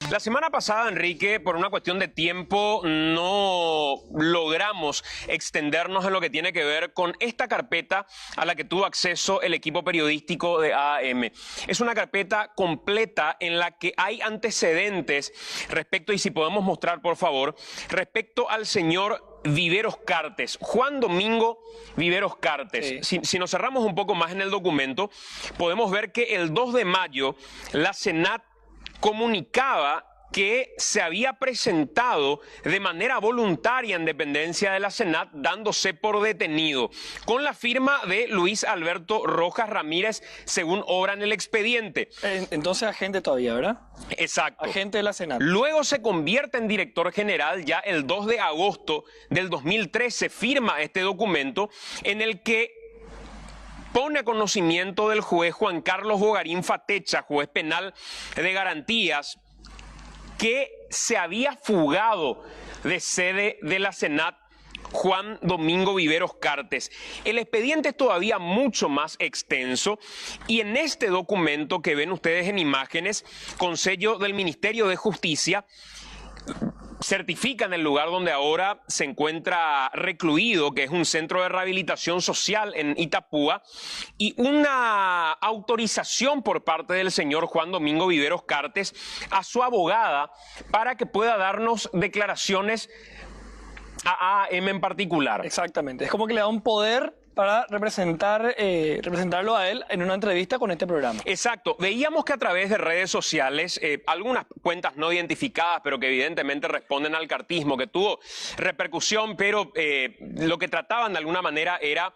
La semana pasada, Enrique, por una cuestión de tiempo, no logramos extendernos en lo que tiene que ver con esta carpeta a la que tuvo acceso el equipo periodístico de AM. Es una carpeta completa en la que hay antecedentes respecto, y si podemos mostrar, por favor, respecto al señor Viveros Cartes, Juan Domingo Viveros Cartes. Sí. Si nos cerramos un poco más en el documento, podemos ver que el 2 de mayo la Senat comunicaba que se había presentado de manera voluntaria en dependencia de la Senat, dándose por detenido, con la firma de Luis Alberto Rojas Ramírez, según obra en el expediente. Entonces agente todavía, ¿verdad? Exacto. Agente de la Senat. Luego se convierte en director general ya el 2 de agosto del 2013, firma este documento en el que pone a conocimiento del juez Juan Carlos Bogarín Fatecha, juez penal de garantías, que se había fugado de sede de la Senat Juan Domingo Viveros Cartes. El expediente es todavía mucho más extenso y en este documento que ven ustedes en imágenes, con sello del Ministerio de Justicia, certifican el lugar donde ahora se encuentra recluido, que es un centro de rehabilitación social en Itapúa, y una autorización por parte del señor Juan Domingo Viveros Cartes a su abogada para que pueda darnos declaraciones a AM en particular. Exactamente. Es como que le da un poder para representarlo a él en una entrevista con este programa. Exacto. Veíamos que a través de redes sociales, algunas cuentas no identificadas, pero que evidentemente responden al cartismo, que tuvo repercusión, pero lo que trataban de alguna manera era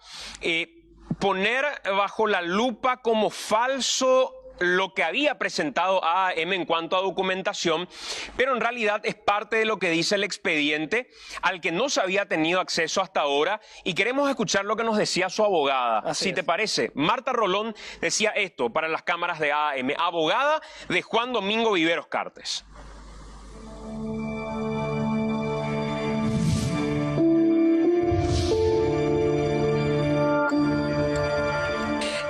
poner bajo la lupa como falso lo que había presentado AM en cuanto a documentación, pero en realidad es parte de lo que dice el expediente al que no se había tenido acceso hasta ahora, y queremos escuchar lo que nos decía su abogada. Así si es. te parece, Marta Rolón decía esto para las cámaras de AM, abogada de Juan Domingo Viveros Cartes.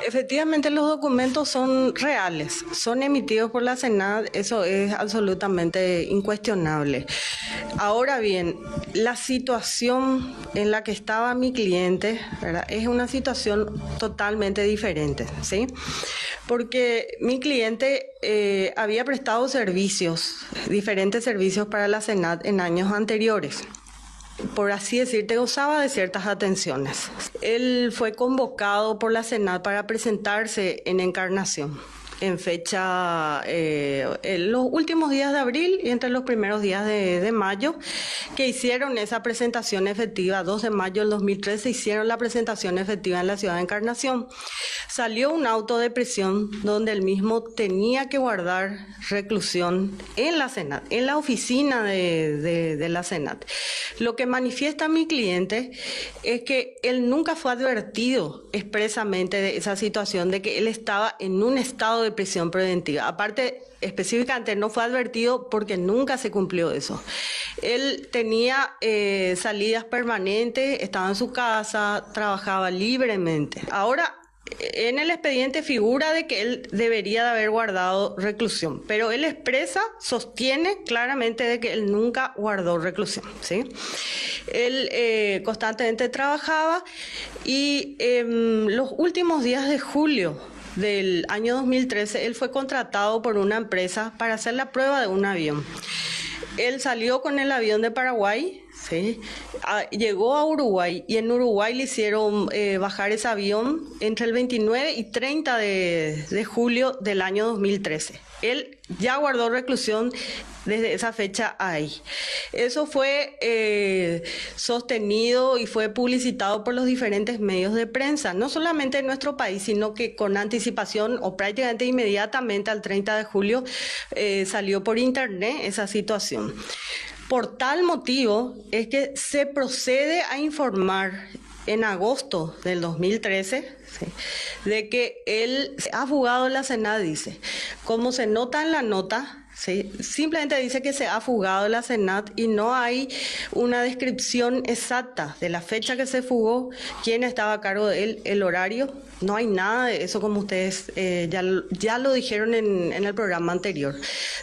Efectivamente, los documentos son reales, son emitidos por la Senat, eso es absolutamente incuestionable. Ahora bien, la situación en la que estaba mi cliente, ¿verdad?, es una situación totalmente diferente, ¿sí? Porque mi cliente había prestado servicios, diferentes servicios para la Senat en años anteriores. Por así decirte, gozaba de ciertas atenciones. Él fue convocado por la Senat para presentarse en Encarnación en fecha, en los últimos días de abril y entre los primeros días de mayo, que hicieron esa presentación efectiva. 2 de mayo del 2013 hicieron la presentación efectiva en la ciudad de Encarnación. Salió un auto de prisión donde él mismo tenía que guardar reclusión en la Senat, en la oficina de la Senat. Lo que manifiesta mi cliente es que él nunca fue advertido expresamente de esa situación, de que él estaba en un estado de prisión preventiva. Aparte, específicamente no fue advertido porque nunca se cumplió eso. Él tenía salidas permanentes, estaba en su casa, trabajaba libremente. Ahora, en el expediente figura de que él debería de haber guardado reclusión, pero él sostiene claramente de que él nunca guardó reclusión, ¿sí? Él constantemente trabajaba y los últimos días de julio del año 2013, él fue contratado por una empresa para hacer la prueba de un avión. Él salió con el avión de Paraguay, ¿sí? Llegó a Uruguay y en Uruguay le hicieron bajar ese avión entre el 29 y 30 de julio del año 2013. Él ya guardó reclusión desde esa fecha ahí. Eso fue sostenido y fue publicitado por los diferentes medios de prensa, no solamente en nuestro país, sino que con anticipación o prácticamente inmediatamente al 30 de julio salió por internet esa situación. Por tal motivo es que se procede a informar en agosto del 2013, ¿sí?, de que él se ha fugado de la Senat, dice. Como se nota en la nota, ¿sí? Simplemente dice que se ha fugado de la Senat y no hay una descripción exacta de la fecha que se fugó, quién estaba a cargo de él, el horario. No hay nada de eso, como ustedes ya lo dijeron en el programa anterior.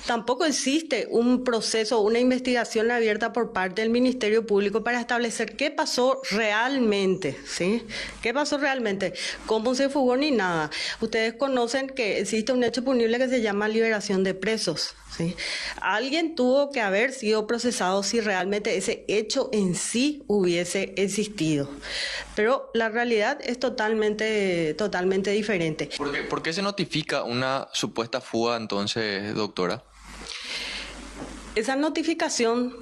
Tampoco existe un proceso, una investigación abierta por parte del Ministerio Público para establecer qué pasó realmente, ¿sí? ¿Qué pasó realmente? ¿Cómo se fugó? Ni nada. Ustedes conocen que existe un hecho punible que se llama liberación de presos, ¿sí? Alguien tuvo que haber sido procesado si realmente ese hecho en sí hubiese existido. Pero la realidad es totalmente diferente. ¿Por qué se notifica una supuesta fuga entonces, doctora? Esa notificación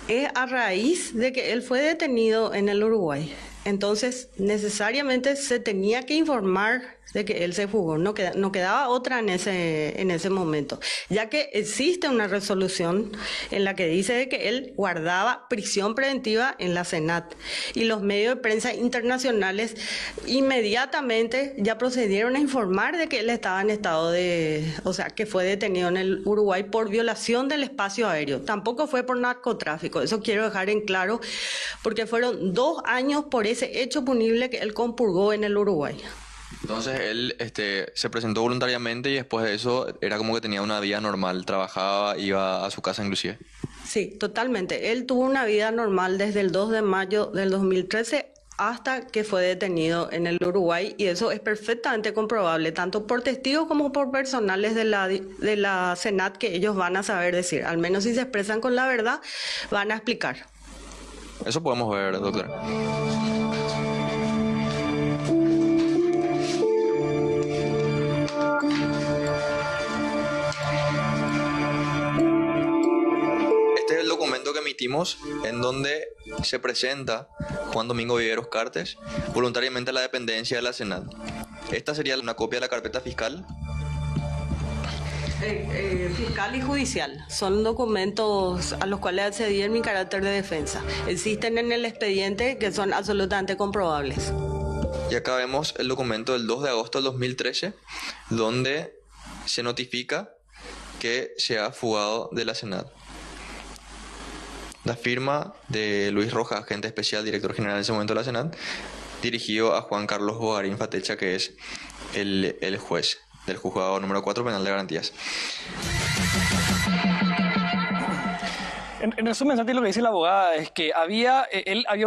es a raíz de que él fue detenido en el Uruguay. Entonces, necesariamente se tenía que informar de que él se fugó. No quedaba otra en ese momento, ya que existe una resolución en la que dice de que él guardaba prisión preventiva en la Senat. Y los medios de prensa internacionales inmediatamente ya procedieron a informar de que él estaba en estado que fue detenido en el Uruguay por violación del espacio aéreo. Tampoco fue por narcotráfico, eso quiero dejar en claro, porque fueron 2 años por ese hecho punible que él compurgó en el Uruguay. Entonces él se presentó voluntariamente y después de eso era como que tenía una vida normal, trabajaba, iba a su casa inclusive. Sí, totalmente. Él tuvo una vida normal desde el 2 de mayo del 2013 hasta que fue detenido en el Uruguay, y eso es perfectamente comprobable, tanto por testigos como por personales de la Senat, que ellos van a saber decir, al menos si se expresan con la verdad, van a explicar. Eso podemos ver, doctora. Este es el documento que emitimos en donde se presenta Juan Domingo Viveros Cartes voluntariamente a la dependencia de la Senat. Esta sería una copia de la carpeta fiscal. Fiscal y judicial son documentos a los cuales accedí en mi carácter de defensa. Existen en el expediente que son absolutamente comprobables. Y acá vemos el documento del 2 de agosto del 2013, donde se notifica que se ha fugado de la Senat. La firma de Luis Rojas, agente especial, director general en ese momento de la Senat, dirigido a Juan Carlos Bogarín Fatecha, que es el juez del juzgado número 4 penal de garantías. En resumen, Santi, lo que dice la abogada es que había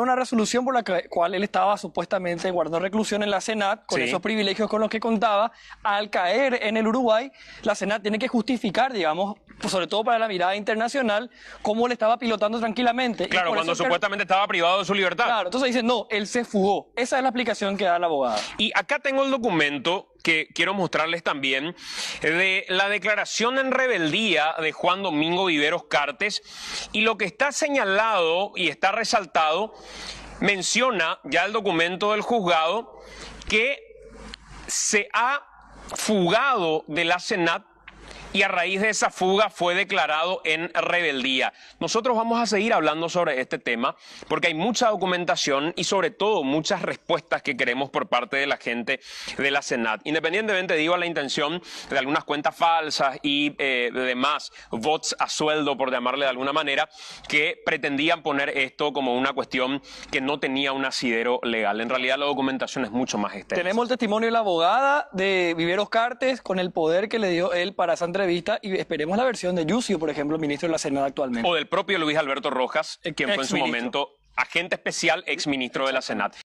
una resolución por la cual él estaba supuestamente guardando reclusión en la Senat, con esos privilegios con los que contaba. Al caer en el Uruguay, la Senat tiene que justificar, digamos, sobre todo para la mirada internacional, cómo le estaba pilotando tranquilamente. Claro, cuando supuestamente estaba privado de su libertad. Claro, entonces dice, no, él se fugó. Esa es la explicación que da la abogada. Y acá tengo el documento que quiero mostrarles también, de la declaración en rebeldía de Juan Domingo Viveros Cartes, y lo que está señalado y está resaltado, menciona ya el documento del juzgado que se ha fugado de la Senat y a raíz de esa fuga fue declarado en rebeldía. Nosotros vamos a seguir hablando sobre este tema porque hay mucha documentación y sobre todo muchas respuestas que queremos por parte de la gente de la Senat. Independientemente, digo, a la intención de algunas cuentas falsas y demás bots a sueldo, por llamarle de alguna manera, que pretendían poner esto como una cuestión que no tenía un asidero legal. En realidad la documentación es mucho más extensa. Tenemos el testimonio de la abogada de Viveros Cartes con el poder que le dio él para esa entrevista, y esperemos la versión de Yucio, por ejemplo, ministro de la Senat actualmente. O del propio Luis Alberto Rojas, quien fue en su momento agente especial, exministro de la Senat.